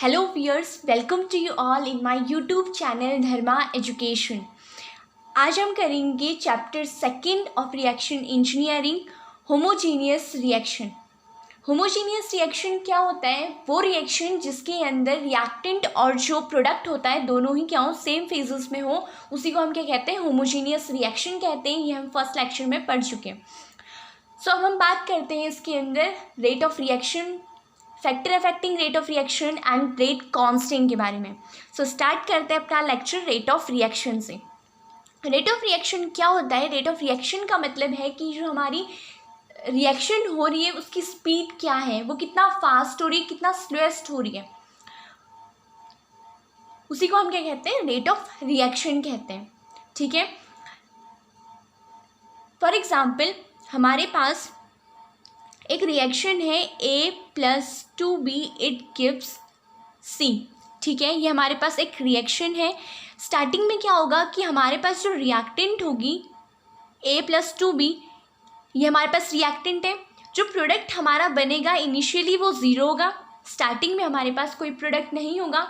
Hello viewers, welcome to you all in my YouTube channel Dharma education. आज हम करेंगे chapter second of reaction engineering, homogeneous reaction. Homogeneous reaction क्या होता है? वो रिएक्शन जिसके अंदर रिएक्टेंट और जो प्रोडक्ट होता है दोनों ही क्या हो, सेम फेजेस में हो, उसी को हम क्या कहते हैं? होमोजीनियस रिएक्शन कहते हैं। ये हम फर्स्ट लेक्चर में पढ़ चुके हैं। सो अब हम बात करते हैं इसके अंदर rate of reaction, factor affecting rate of reaction and rate constant के बारे में। सो स्टार्ट करते हैं अपना लेक्चर रेट ऑफ रिएक्शन से। रेट ऑफ रिएक्शन क्या होता है? रेट ऑफ रिएक्शन का मतलब है कि जो हमारी रिएक्शन हो रही है उसकी स्पीड क्या है, वो कितना फास्ट हो रही है, कितना स्लोएस्ट हो रही है, उसी को हम क्या कहते हैं? रेट ऑफ रिएक्शन कहते हैं। ठीक है। फॉर एग्जाम्पल हमारे पास एक रिएक्शन है A+2B इट गिव्स C। ठीक है, ये हमारे पास एक रिएक्शन है। स्टार्टिंग में क्या होगा कि हमारे पास जो रिएक्टेंट होगी A+2B, ये हमारे पास रिएक्टेंट है। जो प्रोडक्ट हमारा बनेगा इनिशियली वो ज़ीरो होगा। स्टार्टिंग में हमारे पास कोई प्रोडक्ट नहीं होगा।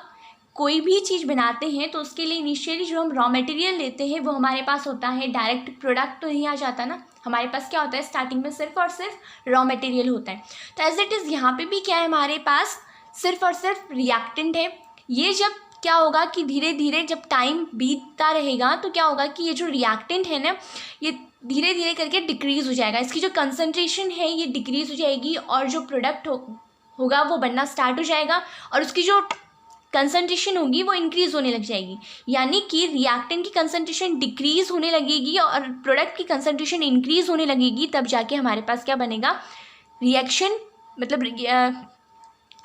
कोई भी चीज़ बनाते हैं तो उसके लिए इनिशियली जो हम रॉ मटेरियल लेते हैं वो हमारे पास होता है, डायरेक्ट प्रोडक्ट तो नहीं आ जाता ना। हमारे पास क्या होता है? स्टार्टिंग में सिर्फ और सिर्फ रॉ मटेरियल होता है। तो एज इट इज़ यहाँ पे भी क्या है, हमारे पास सिर्फ और सिर्फ रिएक्टेंट है। ये जब क्या होगा कि धीरे धीरे जब टाइम बीतता रहेगा तो क्या होगा कि ये जो रिएक्टेंट है ना, ये धीरे धीरे करके डिक्रीज़ हो जाएगा। इसकी जो कंसनट्रेशन है ये डिक्रीज़ हो जाएगी और जो प्रोडक्ट होगा वो बनना स्टार्ट हो जाएगा और उसकी जो कंसनट्रेशन होगी वो इंक्रीज़ होने लग जाएगी। यानी कि रिएक्टेंट की कंसनट्रेशन डिक्रीज़ होने लगेगी और प्रोडक्ट की कंसनट्रेशन इंक्रीज़ होने लगेगी, तब जाके हमारे पास क्या बनेगा? रिएक्शन, मतलब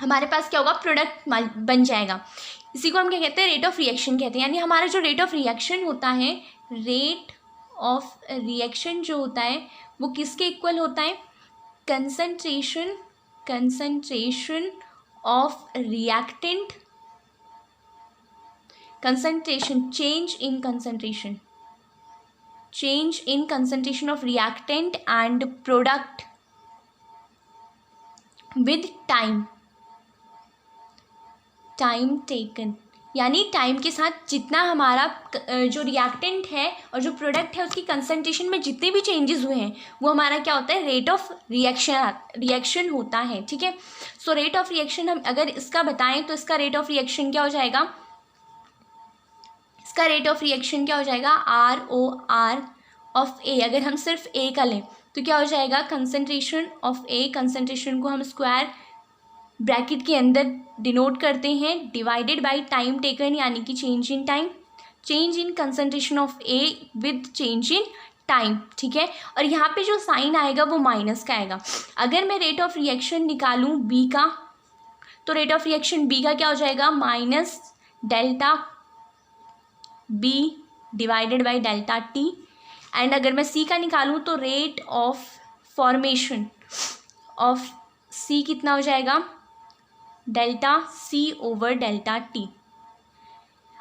हमारे पास क्या होगा? प्रोडक्ट बन जाएगा। इसी को हम क्या कहते हैं? रेट ऑफ रिएक्शन कहते हैं। यानी हमारा जो रेट ऑफ रिएक्शन होता है, रेट ऑफ रिएक्शन जो होता है वो किसके इक्वल होता है? Concentration of reactant, concentration, change in concentration of reactant and product with time taken। यानी टाइम के साथ जितना हमारा जो रिएक्टेंट है और जो प्रोडक्ट है उसकी कंसंट्रेशन में जितने भी चेंजेस हुए हैं वो हमारा क्या होता है? रेट ऑफ रिएक्शन होता है। ठीक है। सो रेट ऑफ रिएक्शन हम अगर इसका बताएं तो इसका रेट ऑफ रिएक्शन क्या हो जाएगा? इसका रेट ऑफ रिएक्शन क्या हो जाएगा? ROR of A। अगर हम सिर्फ A का लें तो क्या हो जाएगा? कंसंट्रेशन ऑफ A, कंसंट्रेशन को हम स्क्वायर ब्रैकेट के अंदर डिनोट करते हैं डिवाइडेड बाय टाइम टेकन, यानी कि change in time, change in concentration of A with change in time. ठीक है। और यहाँ पे जो साइन आएगा वो माइनस का आएगा। अगर मैं रेट ऑफ रिएक्शन निकालूँ B का तो रेट ऑफ रिएक्शन B का क्या हो जाएगा? Minus delta B divided by delta T। And अगर मैं C का निकालूँ तो rate of formation of C कितना हो जाएगा? Delta C over delta T।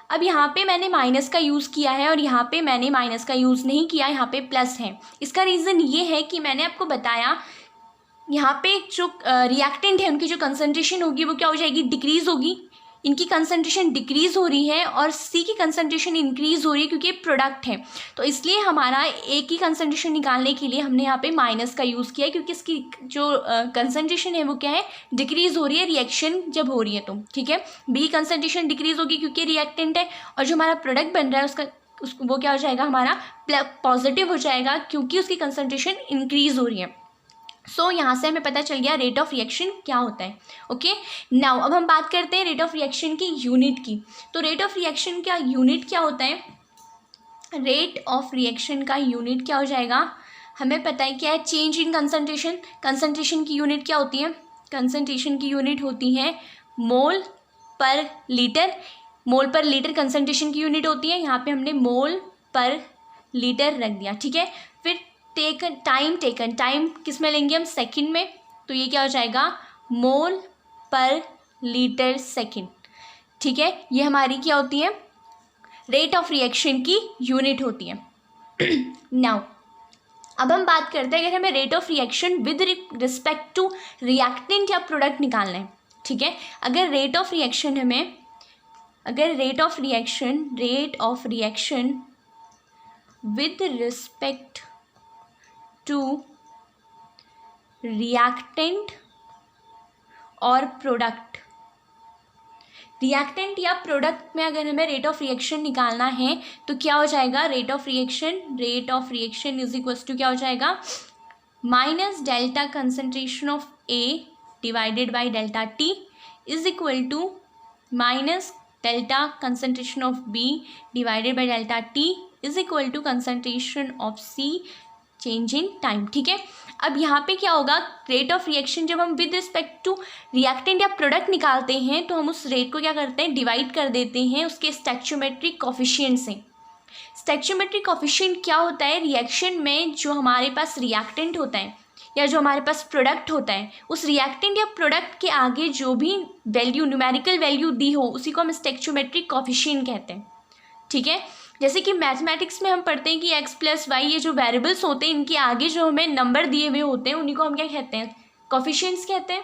अब यहाँ पे मैंने माइनस का यूज़ किया है और यहाँ पे मैंने माइनस का यूज़ नहीं किया, यहाँ पे प्लस है। इसका रीज़न ये है कि मैंने आपको बताया यहाँ पे जो रिएक्टेंट है उनकी जो कंसंट्रेशन होगी वो क्या हो जाएगी? डिक्रीज़ होगी। इनकी कंसंट्रेशन डिक्रीज़ हो रही है और C की कंसंट्रेशन इंक्रीज़ हो रही है क्योंकि प्रोडक्ट है। तो इसलिए हमारा A की कंसंट्रेशन निकालने के लिए हमने यहाँ पे माइनस का यूज़ किया है, क्योंकि इसकी जो कंसंट्रेशन है वो क्या है? डिक्रीज़ हो रही है रिएक्शन जब हो रही है तो। ठीक है। B कंसंट्रेशन डिक्रीज़ होगी क्योंकि रिएक्टेंट है और जो हमारा प्रोडक्ट बन रहा है उसको वो क्या हो जाएगा? हमारा पॉजिटिव हो जाएगा क्योंकि उसकी कंसंट्रेशन इंक्रीज़ हो रही है। सो यहाँ से हमें पता चल गया रेट ऑफ रिएक्शन क्या होता है। ओके। नाउ अब हम बात करते हैं रेट ऑफ रिएक्शन की यूनिट की। तो रेट ऑफ रिएक्शन का यूनिट क्या होता है? रेट ऑफ रिएक्शन का यूनिट क्या हो जाएगा? हमें पता है क्या है? Change in concentration. कंसंट्रेशन की यूनिट क्या होती है? कंसंट्रेशन की यूनिट होती है मोल पर लीटर। मोल पर लीटर कंसंट्रेशन की यूनिट होती है। यहाँ पे हमने मोल पर लीटर रख दिया। ठीक है। फिर टाइम किस में लेंगे हम? सेकंड में। तो ये क्या हो जाएगा? मोल पर लीटर सेकंड। ठीक है। ये हमारी क्या होती है? रेट ऑफ रिएक्शन की यूनिट होती है। नाउ अब हम बात करते हैं अगर हमें rate of reaction with respect to reactant या प्रोडक्ट निकालना है ठीक है। अगर rate of reaction with respect to reactant और प्रोडक्ट, रिएक्टेंट या प्रोडक्ट में अगर हमें रेट ऑफ रिएक्शन निकालना है तो क्या हो जाएगा, rate of reaction is equals to क्या हो जाएगा, minus delta concentration of A divided by delta T is equal to minus delta concentration of B divided by delta T is equal to concentration of C change in time. ठीक है। अब यहाँ पे क्या होगा, रेट ऑफ रिएक्शन जब हम with respect to reactant या प्रोडक्ट निकालते हैं तो हम उस रेट को क्या करते हैं, डिवाइड कर देते हैं उसके स्टैक्योमेट्रिक कोफिशिएंट से। स्टैक्योमेट्रिक कोफिशिएंट क्या होता है, रिएक्शन में जो हमारे पास रिएक्टेंट होता है या जो हमारे पास प्रोडक्ट होता है, उस रिएक्टेंट या प्रोडक्ट के आगे जो भी वैल्यू, न्यूमेरिकल वैल्यू दी हो, उसी को हम स्टैक्योमेट्रिक कोफिशिएंट कहते हैं। ठीक है। जैसे कि मैथमेटिक्स में हम पढ़ते हैं कि x प्लस वाई, ये जो वेरिएबल्स होते हैं इनके आगे जो हमें नंबर दिए हुए होते हैं उन्हीं को हम क्या कहते हैं, कोफिशिएंट्स कहते हैं।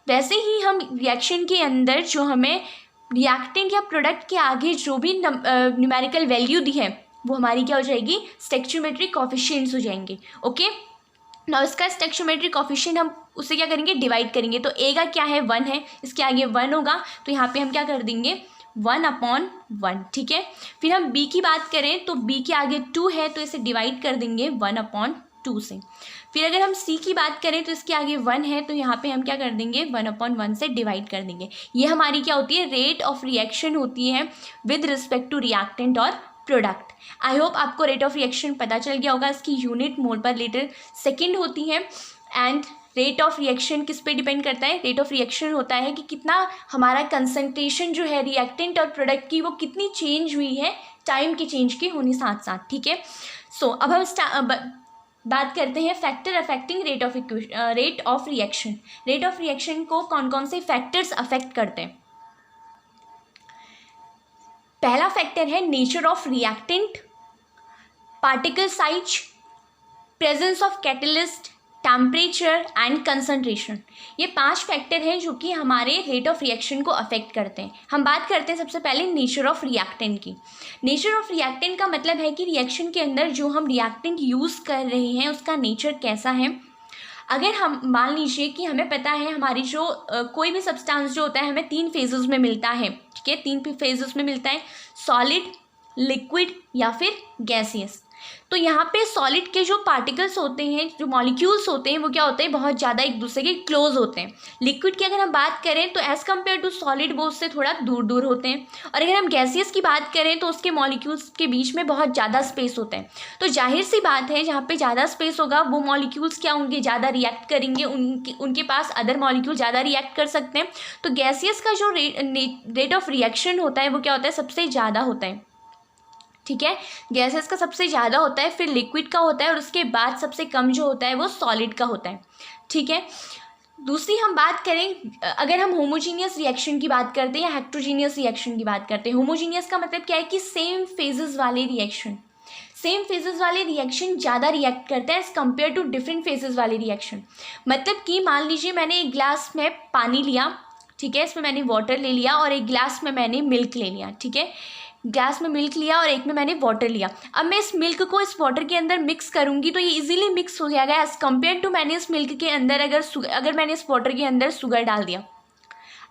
वैसे ही हम रिएक्शन के अंदर जो हमें रिएक्टेंट या प्रोडक्ट के आगे जो भी न्यूमेरिकल वैल्यू दी है वो हमारी क्या हो जाएगी, स्टैक्योमेट्रिक कोफिशिएंट्स हो जाएंगे। ओके। नाउ इसका स्टैक्योमेट्रिक कोफिशिएंट हम उसे क्या करेंगे, डिवाइड करेंगे। तो ए का क्या है, 1 है, इसके आगे 1 होगा तो यहाँ पे हम क्या कर देंगे, 1/1। ठीक है। फिर हम b की बात करें तो b के आगे 2 है तो इसे डिवाइड कर देंगे 1/2 से। फिर अगर हम c की बात करें तो इसके आगे 1 है तो यहाँ पे हम क्या कर देंगे, 1/1 से डिवाइड कर देंगे। ये हमारी क्या होती है, रेट ऑफ रिएक्शन होती है विद रिस्पेक्ट टू रिएक्टेंट और प्रोडक्ट। आई होप आपको रेट ऑफ रिएक्शन पता चल गया होगा। इसकी यूनिट मोल पर लीटर सेकेंड होती है। एंड रेट ऑफ रिएक्शन किस पे डिपेंड करता है, रेट ऑफ रिएक्शन होता है कि कितना हमारा कंसंट्रेशन जो है रिएक्टेंट और प्रोडक्ट की वो कितनी चेंज हुई है टाइम के चेंज के होने साथ साथ। ठीक है। सो अब हम बात करते हैं factor affecting rate of reaction. Rate of reaction को कौन कौन से फैक्टर्स अफेक्ट करते हैं। पहला फैक्टर है nature of reactant, particle size, presence of catalyst, temperature and concentration. ये 5 फैक्टर हैं जो कि हमारे रेट ऑफ रिएक्शन को अफेक्ट करते हैं। हम बात करते हैं सबसे पहले नेचर ऑफ रिएक्टेंट की। नेचर ऑफ रिएक्टेंट का मतलब है कि रिएक्शन के अंदर जो हम रिएक्टेंट यूज़ कर रहे हैं उसका नेचर कैसा है। अगर हम मान लीजिए कि हमें पता है हमारी जो कोई भी सब्सटेंस जो होता है हमें 3 फेजेस में मिलता है। ठीक है। 3 फेजेस में मिलता है, सॉलिड, लिक्विड या फिर गैसियस। तो यहाँ पे सॉलिड के जो पार्टिकल्स होते हैं, जो मॉलिक्यूल्स होते हैं, वो क्या होते हैं, बहुत ज़्यादा एक दूसरे के क्लोज होते हैं। लिक्विड की अगर हम बात करें तो एज़ कम्पेयर टू सॉलिड वो उससे थोड़ा दूर दूर होते हैं। और अगर हम गैसियस की बात करें तो उसके मॉलिक्यूल्स के बीच में बहुत ज़्यादा स्पेस होता है। तो जाहिर सी बात है जहाँ पे ज़्यादा स्पेस होगा वो मॉलिक्यूल्स क्या होंगे, ज़्यादा रिएक्ट करेंगे, उनके पास अदर मॉलिक्यूल ज़्यादा रिएक्ट कर सकते हैं। तो गैसियस का जो रेट ऑफ रिएक्शन होता है वो क्या होता है, सबसे ज़्यादा होता है। ठीक है। गैसेस का सबसे ज़्यादा होता है, फिर लिक्विड का होता है और उसके बाद सबसे कम जो होता है वो सॉलिड का होता है। ठीक है। दूसरी हम बात करें, अगर हम होमोजीनियस रिएक्शन की बात करते हैं या हेट्रोजीनियस रिएक्शन की बात करते हैं। होमोजीनियस का मतलब क्या है कि सेम फेजेस वाले रिएक्शन, ज़्यादा रिएक्ट करते हैं as compare to different phases वाले रिएक्शन। मतलब कि मान लीजिए मैंने एक गिलास में पानी लिया, ठीक है, इसमें मैंने वाटर ले लिया और एक गिलास में मैंने मिल्क ले लिया। ठीक है। ग्लास में मिल्क लिया और एक में मैंने वाटर लिया। अब मैं इस मिल्क को इस वाटर के अंदर मिक्स करूँगी तो ये इजीली मिक्स हो जाएगा एज़ कम्पेयर टू मैंने इस मिल्क के अंदर अगर मैंने इस वाटर के अंदर शुगर डाल दिया।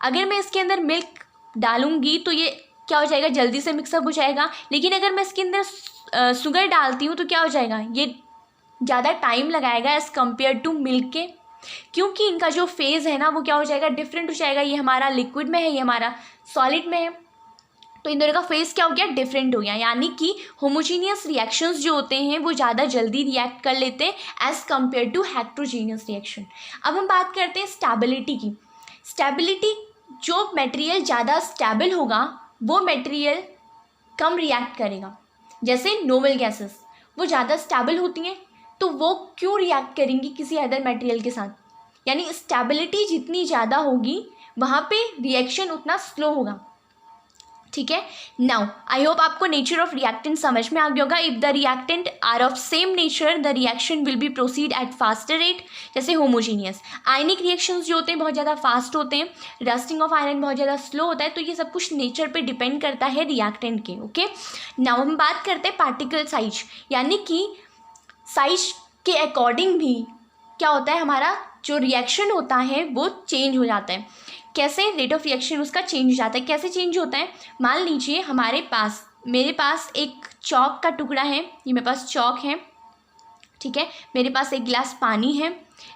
अगर मैं इसके अंदर मिल्क डालूँगी तो ये क्या हो जाएगा, जल्दी से मिक्सअप हो जाएगा। लेकिन अगर मैं इसके अंदर शुगर डालती हूँ तो क्या हो जाएगा, ये ज़्यादा टाइम लगाएगा एज़ कम्पेयर टू मिल्क के, क्योंकि इनका जो फेज़ है ना वो क्या हो जाएगा, डिफरेंट हो जाएगा। ये हमारा लिक्विड में है, ये हमारा सॉलिड में है, तो इन दोनों का फेस क्या हो गया, डिफरेंट हो गया। यानी कि होमोजीनियस रिएक्शंस जो होते हैं वो ज़्यादा जल्दी रिएक्ट कर लेते हैं as compare to heterogeneous reaction. अब हम बात करते हैं स्टेबिलिटी की। स्टेबिलिटी, जो मटेरियल ज़्यादा स्टेबल होगा वो मटेरियल कम रिएक्ट करेगा। जैसे नोबल गैसेस वो ज़्यादा स्टेबल होती हैं तो वो क्यों रिएक्ट करेंगी किसी अदर मटेरियल के साथ, यानी स्टेबिलिटी जितनी ज़्यादा होगी वहाँ पे रिएक्शन उतना स्लो होगा। ठीक है। नाउ आई होप आपको नेचर ऑफ रिएक्टेंट समझ में आ गया होगा। If the reactant are of same nature the reaction will be proceed at faster rate, जैसे होमोजीनियस। आयनिक रिएक्शंस जो होते हैं बहुत ज़्यादा फास्ट होते हैं, रस्टिंग ऑफ आयरन बहुत ज़्यादा स्लो होता है। तो ये सब कुछ नेचर पे डिपेंड करता है रिएक्टेंट के। ओके, नाउ हम बात करते हैं पार्टिकल साइज, यानी कि साइज के अकॉर्डिंग भी क्या होता है, हमारा जो रिएक्शन होता है वो चेंज हो जाता है। कैसे रेट ऑफ रिएक्शन उसका चेंज हो जाता है, कैसे चेंज होता है। मान लीजिए मेरे पास एक चॉक का टुकड़ा है, ये मेरे पास चॉक है, ठीक है। मेरे पास एक गिलास पानी है।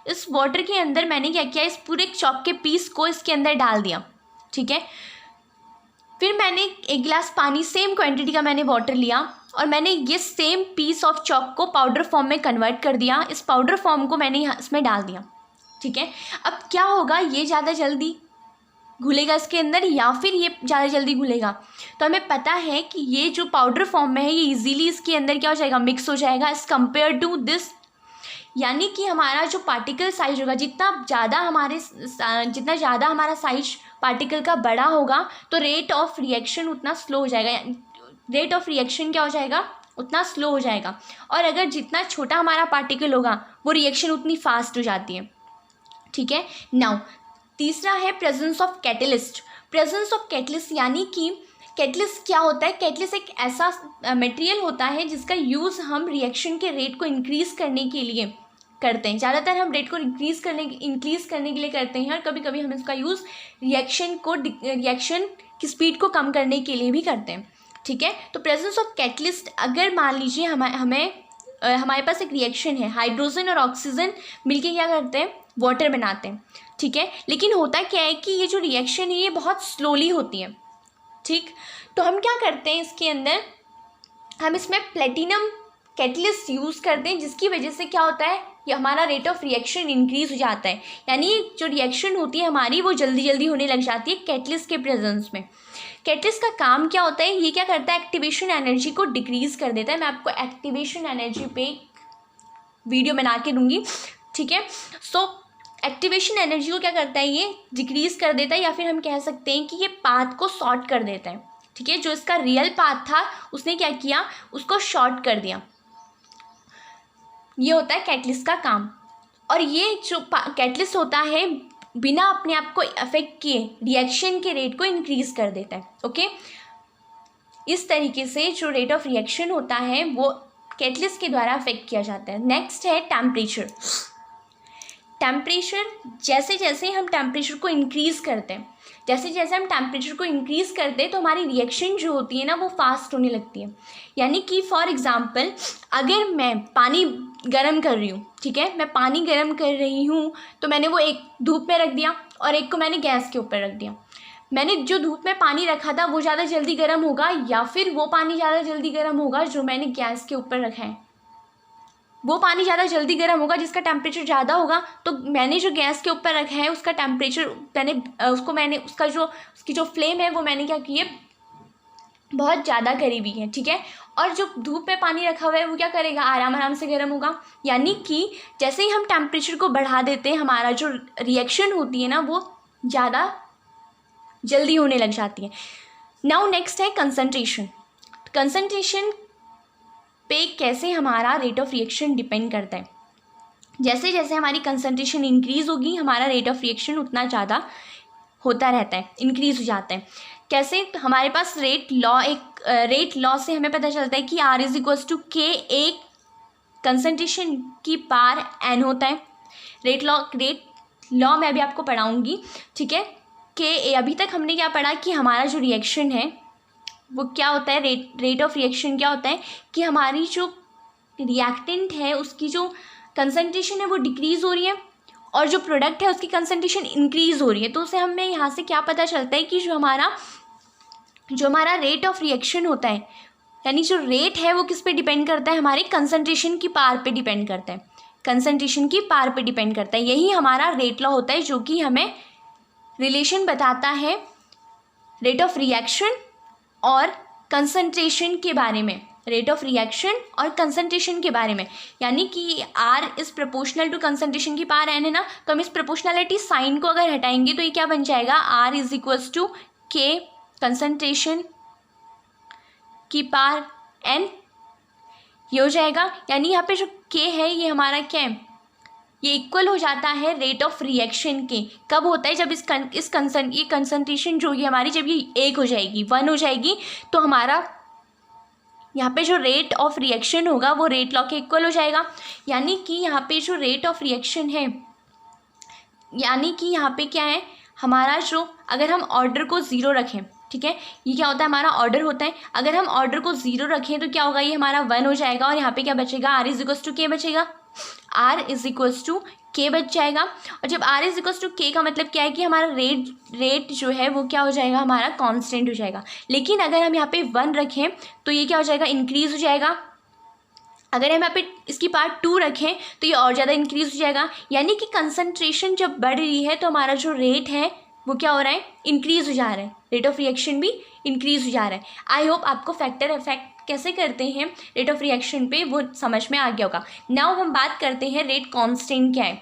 इस वाटर के अंदर मैंने क्या किया, इस पूरे चॉक के पीस को इसके अंदर डाल दिया, ठीक है। फिर मैंने एक गिलास पानी, सेम क्वांटिटी का मैंने वाटर लिया और मैंने ये सेम पीस ऑफ चॉक को पाउडर फॉर्म में कन्वर्ट कर दिया। इस पाउडर फॉर्म को मैंने यहाँ इसमें डाल दिया, ठीक है। अब क्या होगा, ये ज़्यादा जल्दी घुलेगा इसके अंदर या फिर ये ज़्यादा जल्दी घुलेगा। तो हमें पता है कि ये जो पाउडर फॉर्म में है ये इजीली इसके अंदर क्या हो जाएगा, मिक्स हो जाएगा एज़ कम्पेयर टू दिस। यानी कि हमारा जो पार्टिकल साइज होगा, जितना ज़्यादा हमारा साइज पार्टिकल का बड़ा होगा तो रेट ऑफ रिएक्शन उतना स्लो हो जाएगा। रेट ऑफ रिएक्शन क्या हो जाएगा, उतना स्लो हो जाएगा। और अगर जितना छोटा हमारा पार्टिकल होगा वो रिएक्शन उतनी फास्ट हो जाती है, ठीक है। नाउ तीसरा है presence of catalyst. Presence of catalyst यानी कि कैटलिस्ट क्या होता है, कैटलिस्ट एक ऐसा मटेरियल होता है जिसका यूज़ हम रिएक्शन के रेट को इंक्रीज़ करने के लिए करते हैं। ज़्यादातर हम रेट को इंक्रीज़ करने के लिए करते हैं और कभी कभी हम इसका यूज़ रिएक्शन की स्पीड को कम करने के लिए भी करते हैं, ठीक है। तो प्रेजेंस ऑफ कैटलिस्ट, अगर मान लीजिए हमारे पास एक रिएक्शन है, हाइड्रोजन और ऑक्सीजन मिलके क्या करते हैं, वाटर बनाते हैं, ठीक है। लेकिन होता क्या है कि ये जो रिएक्शन है ये बहुत स्लोली होती है, ठीक। तो हम क्या करते हैं, इसके अंदर हम इसमें प्लेटिनम कैटलिस्ट यूज़ करते हैं, जिसकी वजह से क्या होता है, ये हमारा रेट ऑफ रिएक्शन इंक्रीज़ हो जाता है। यानी जो रिएक्शन होती है हमारी वो जल्दी जल्दी होने लग जाती है कैटलिस्ट के प्रेजेंस में। कैटलिस्ट का काम क्या होता है, ये क्या करता है, एक्टिवेशन एनर्जी को डिक्रीज़ कर देता है। मैं आपको एक्टिवेशन एनर्जी पे वीडियो बना के दूँगी, ठीक है। सो एक्टिवेशन एनर्जी को क्या करता है, ये डिक्रीज़ कर देता है, या फिर हम कह सकते हैं कि ये पाथ को शॉर्ट कर देता है, ठीक है। जो इसका रियल पाथ था उसने क्या किया, उसको शॉर्ट कर दिया। ये होता है कैटलिस्ट का काम। और ये जो कैटलिस्ट होता है बिना अपने आप को अफेक्ट किए रिएक्शन के रेट को इंक्रीज़ कर देता है, ओके। इस तरीके से जो रेट ऑफ रिएक्शन होता है वो कैटलिस्ट के द्वारा अफेक्ट किया जाता है। नेक्स्ट है टेम्परेचर। टेम्परेचर, जैसे जैसे हम टेम्परेचर को इंक्रीज़ करते हैं, तो हमारी रिएक्शन जो होती है ना वो फास्ट होने लगती है। यानी कि फॉर एग्ज़ाम्पल, अगर मैं पानी गर्म कर रही हूँ, ठीक है, मैं पानी गर्म कर रही हूँ तो मैंने वो एक धूप में रख दिया और एक को मैंने गैस के ऊपर रख दिया। मैंने जो धूप में पानी रखा था वो ज़्यादा जल्दी गर्म होगा या फिर वो पानी ज़्यादा जल्दी गर्म होगा जो मैंने गैस के ऊपर रखा है? वो पानी ज़्यादा जल्दी गर्म होगा जिसका टेम्परेचर ज़्यादा होगा। तो मैंने जो गैस के ऊपर रखा है उसका टेम्परेचर उसकी जो फ्लेम है वो मैंने क्या की है, बहुत ज़्यादा करीबी है, ठीक है। और जो धूप में पानी रखा हुआ है वो क्या करेगा, आराम आराम से गर्म होगा। यानी कि जैसे ही हम टेम्परेचर को बढ़ा देते हैं हमारा जो रिएक्शन होती है ना वो ज़्यादा जल्दी होने लग जाती है। नाउ नेक्स्ट है कंसंट्रेशन। कंसंट्रेशन पे कैसे हमारा रेट ऑफ रिएक्शन डिपेंड करता है। जैसे जैसे हमारी कंसंट्रेशन इंक्रीज़ होगी हमारा रेट ऑफ रिएक्शन उतना ज़्यादा होता रहता है, इंक्रीज़ हो जाता है। कैसे, हमारे पास रेट लॉ से हमें पता चलता है कि R is equals to K एक कंसंट्रेशन की पार N होता है। रेट लॉ मैं अभी आपको पढ़ाऊँगी, ठीक है। अभी तक हमने क्या पढ़ा कि हमारा जो रिएक्शन है वो क्या होता है, रेट ऑफ रिएक्शन क्या होता है कि हमारी जो रिएक्टेंट है उसकी जो कंसंट्रेशन है वो डिक्रीज़ हो रही है और जो प्रोडक्ट है उसकी कंसंट्रेशन इंक्रीज़ हो रही है। तो उसे हमें यहाँ से क्या पता चलता है कि जो हमारा रेट ऑफ रिएक्शन होता है, यानी जो रेट है वो किस पे डिपेंड करता है, हमारी कंसंट्रेशन की पार पे डिपेंड करता है। कंसंट्रेशन की पार पे डिपेंड करता है, यही हमारा रेट लॉ होता है जो कि हमें रिलेशन बताता है रेट ऑफ रिएक्शन और कंसंट्रेशन के बारे में, रेट ऑफ रिएक्शन और कंसंट्रेशन के बारे में। यानी कि R is proportional to concentration की पावर N है ना, तो हम इस प्रोपोर्शनलिटी साइन को अगर हटाएंगे तो ये क्या बन जाएगा, R is equals to K concentration की पावर n, ये हो जाएगा। यानी यहाँ पे जो k है ये हमारा क्या है, ये इक्वल हो जाता है रेट ऑफ रिएक्शन के। कब होता है, जब ये कंसंट्रेशन जो ये हमारी, जब ये 1 हो जाएगी, 1 हो जाएगी, तो हमारा यहाँ पे जो रेट ऑफ रिएक्शन होगा वो रेट लॉ के इक्वल हो जाएगा। यानी कि यहाँ पे जो रेट ऑफ रिएक्शन है, यानी कि यहाँ पे क्या है हमारा जो, अगर हम ऑर्डर को 0 रखें, ठीक है, ये क्या होता है हमारा ऑर्डर होता है, अगर हम ऑर्डर को 0 रखें तो क्या होगा, ये हमारा 1 हो जाएगा और यहाँ पे क्या बचेगा, r इज इक्वल्स टू के बचेगा, r इज इक्वल्स टू के बच जाएगा। और जब r इज इक्वल्स टू के का मतलब क्या है कि हमारा रेट जो है वो क्या हो जाएगा, हमारा कांस्टेंट हो जाएगा। लेकिन अगर हम यहाँ पे 1 रखें तो ये क्या हो जाएगा, इंक्रीज हो जाएगा। अगर हम यहाँ पे इसकी पार्ट 2 रखें तो ये और ज़्यादा इंक्रीज हो जाएगा। यानी कि कंसंट्रेशन जब बढ़ रही है तो हमारा जो रेट है वो क्या हो रहा है, इंक्रीज हो जा रहा है, रेट ऑफ रिएक्शन भी इंक्रीज हो जा रहा है। आई होप आपको फैक्टर इफेक्ट कैसे करते हैं रेट ऑफ रिएक्शन पे वो समझ में आ गया होगा। नाउ हम बात करते हैं रेट कांस्टेंट क्या है।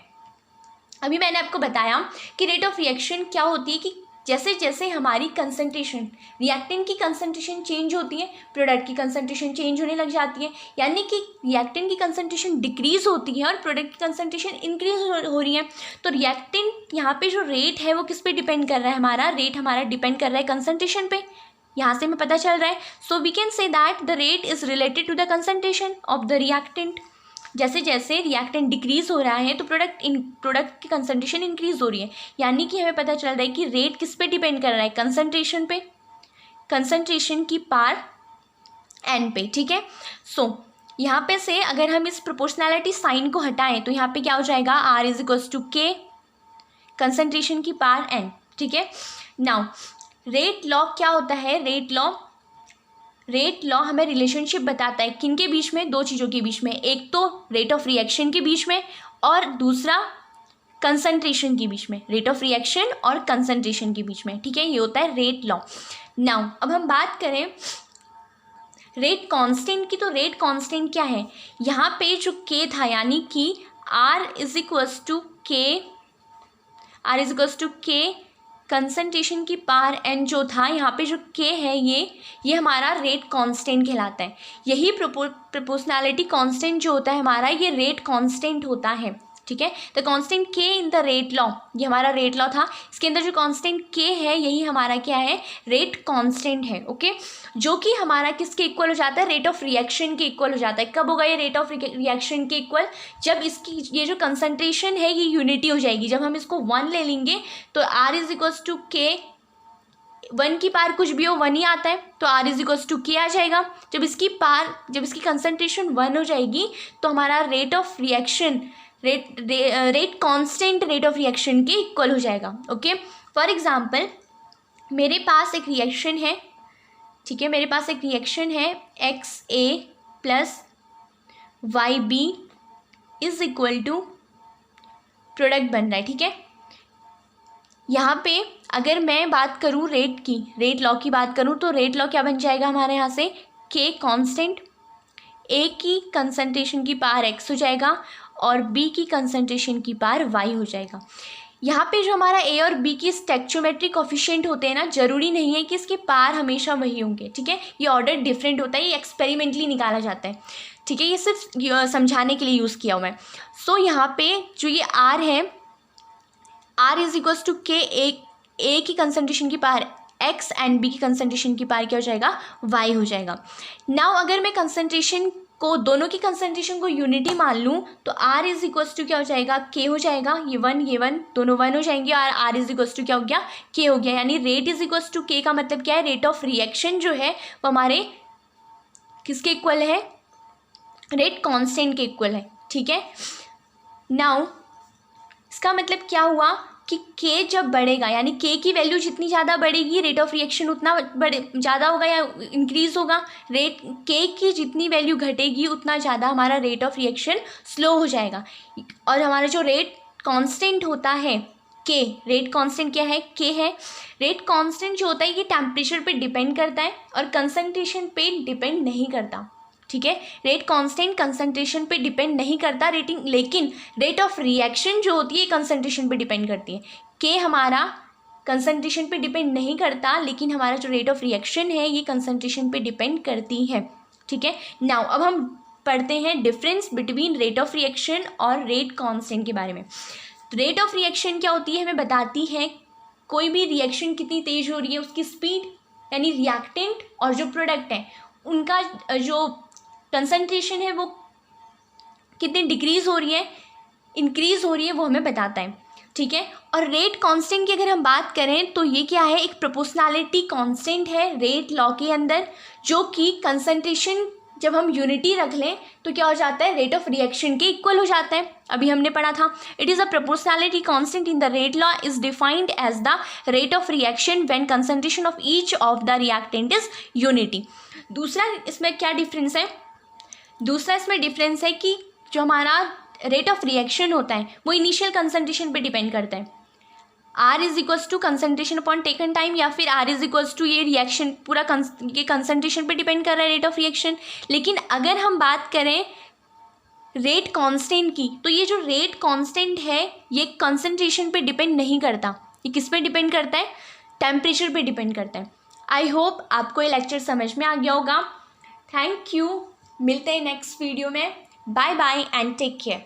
अभी मैंने आपको बताया कि रेट ऑफ रिएक्शन क्या होती है, कि जैसे जैसे हमारी कंसंट्रेशन, रिएक्टेंट की कंसंट्रेशन चेंज होती है, प्रोडक्ट की कंसंट्रेशन चेंज होने लग जाती है। यानी कि रिएक्टेंट की कंसंट्रेशन डिक्रीज होती है और प्रोडक्ट की कंसंट्रेशन इंक्रीज हो रही है। तो रिएक्टेंट यहाँ पे जो रेट है वो किस पे डिपेंड कर रहा है, हमारा रेट हमारा डिपेंड कर रहा है कंसंट्रेशन पे। यहाँ से हमें पता चल रहा है। So we can say that the rate is related to the concentration of the reactant. जैसे जैसे रिएक्टेंट डिक्रीज हो रहा है तो प्रोडक्ट की कंसंट्रेशन इंक्रीज हो रही है। यानी कि हमें पता चल रहा है कि रेट किस पे डिपेंड कर रहा है, कंसंट्रेशन पे, कंसंट्रेशन की पावर n पे, ठीक है। सो यहाँ पे से अगर हम इस प्रोपोर्शनैलिटी साइन को हटाएं तो यहाँ पे क्या हो जाएगा, r इज इक्वल्स टू के, कंसंट्रेशन की पावर n, ठीक है। नाउ रेट लॉ क्या होता है, रेट लॉ हमें रिलेशनशिप बताता है किन के बीच में, 2 चीज़ों के बीच में, एक तो रेट ऑफ रिएक्शन के बीच में और दूसरा कंसंट्रेशन के बीच में, रेट ऑफ रिएक्शन और कंसंट्रेशन के बीच में, ठीक है। ये होता है रेट लॉ। नाउ अब हम बात करें रेट कांस्टेंट की। तो रेट कांस्टेंट क्या है, यहाँ पे जो के था, यानी कि r इज इक्वल्स टू के कंसंट्रेशन की पावर n जो था, यहाँ पे जो k है ये हमारा रेट कांस्टेंट कहलाता है। यही प्रोपोर्शनैलिटी कांस्टेंट जो होता है हमारा, ये रेट कांस्टेंट होता है, ठीक है। The constant k in the rate law, ये हमारा रेट लॉ था, इसके अंदर जो कांस्टेंट k है यही हमारा क्या है, रेट कांस्टेंट है, ओके। जो कि हमारा किसके इक्वल हो जाता है, रेट ऑफ रिएक्शन के इक्वल हो जाता है। कब होगा ये रेट ऑफ रिएक्शन के इक्वल, जब इसकी ये जो कंसंट्रेशन है ये यूनिटी हो जाएगी। जब हम इसको 1 ले लेंगे तो r इज इक्वल्स टू के, 1 की पावर कुछ भी हो 1 ही आता है, तो r इज इक्वल्स टू के आ जाएगा। जब इसकी कंसंट्रेशन 1 हो जाएगी तो हमारा rate of reaction, rate constant rate of reaction के इक्वल हो जाएगा, ओके। फॉर एग्जांपल मेरे पास एक रिएक्शन है, ठीक है, मेरे पास एक रिएक्शन है XA plus YB is equal to product बन रहा है, ठीक है। यहाँ पे अगर मैं बात करूँ रेट की, रेट लॉ की बात करूँ तो रेट लॉ क्या बन जाएगा हमारे यहाँ से, K कांस्टेंट, A की कंसंट्रेशन की पावर X हो जाएगा और B की कंसंट्रेशन की पावर Y हो जाएगा। यहाँ पे जो हमारा A और B की स्टैक्चोमेट्रिक कोफिशिएंट होते हैं ना, जरूरी नहीं है कि इसके पावर हमेशा वही होंगे, ठीक है। ये ऑर्डर डिफरेंट होता है, ये एक्सपेरिमेंटली निकाला जाता है, ठीक है। ये सिर्फ समझाने के लिए यूज़ किया हुआ है। सो यहाँ पे जो ये R है, R इज इक्वल्स टू के, A की कंसंट्रेशन की पावर X एंड B की कंसंट्रेशन की पावर क्या हो जाएगा, Y हो जाएगा। नाउ अगर मैं कंसंट्रेशन को, दोनों की कंसंट्रेशन को यूनिटी मान लूँ तो R इज इक्वल्स टू क्या हो जाएगा, K हो जाएगा। ये 1 दोनों 1 हो जाएंगे और R इज इक्वल्स टू क्या हो गया, K हो गया। यानी rate is equals to K का मतलब क्या है, रेट ऑफ रिएक्शन जो है वो हमारे किसके इक्वल है, रेट कांस्टेंट के इक्वल है, ठीक है। नाउ इसका मतलब क्या हुआ कि K जब बढ़ेगा, यानी K की वैल्यू जितनी ज़्यादा बढ़ेगी रेट ऑफ रिएक्शन उतना ज़्यादा होगा या इंक्रीज़ होगा। रेट K की जितनी वैल्यू घटेगी उतना ज़्यादा हमारा रेट ऑफ रिएक्शन स्लो हो जाएगा। और हमारा जो रेट कांस्टेंट होता है K, रेट कांस्टेंट क्या है, K है। रेट कांस्टेंट जो होता है ये टेम्परेचर पे डिपेंड करता है और कंसंट्रेशन पे डिपेंड नहीं करता, ठीक है। रेट कांस्टेंट कंसंट्रेशन पे डिपेंड नहीं करता लेकिन रेट ऑफ रिएक्शन जो होती है कंसंट्रेशन पे डिपेंड करती है। K हमारा कंसंट्रेशन पे डिपेंड नहीं करता, लेकिन हमारा जो रेट ऑफ रिएक्शन है ये कंसंट्रेशन पे डिपेंड करती है। ठीक है, नाउ अब हम पढ़ते हैं difference between rate of reaction और रेट कांस्टेंट के बारे में। रेट ऑफ रिएक्शन क्या होती है, हमें बताती है कोई भी रिएक्शन कितनी तेज हो रही है, उसकी स्पीड, यानी रिएक्टेंट और जो प्रोडक्ट है उनका जो कंसंट्रेशन है वो कितनी डिक्रीज हो रही है, इंक्रीज हो रही है, वो हमें बताता है। ठीक है, और रेट कांस्टेंट की अगर हम बात करें तो ये क्या है, एक प्रोपोर्शनैलिटी कांस्टेंट है रेट लॉ के अंदर, जो कि कंसंट्रेशन जब हम यूनिटी रख लें तो क्या हो जाता है, रेट ऑफ रिएक्शन के इक्वल हो जाता है। अभी हमने पढ़ा था, it is a proportionality constant in the rate law is defined as the rate of reaction when concentration of each of the reactant is unity. दूसरा इसमें क्या डिफरेंस है, दूसरा इसमें डिफरेंस है कि जो हमारा रेट ऑफ रिएक्शन होता है वो इनिशियल कंसंट्रेशन पे डिपेंड करता है। R is equals to concentration upon taken time, या फिर आर इज इक्वल्स टू ये रिएक्शन पूरा ये कंसंट्रेशन पे डिपेंड कर रहा है रेट ऑफ रिएक्शन। लेकिन अगर हम बात करें रेट कांस्टेंट की, तो ये जो रेट कांस्टेंट है ये कंसंट्रेशन पे डिपेंड नहीं करता, ये किस पे डिपेंड करता है, टेम्परेचर पे डिपेंड करता है। आई होप आपको ये लेक्चर समझ में आ गया होगा। थैंक यू, मिलते हैं नेक्स्ट वीडियो में। Bye bye and take care.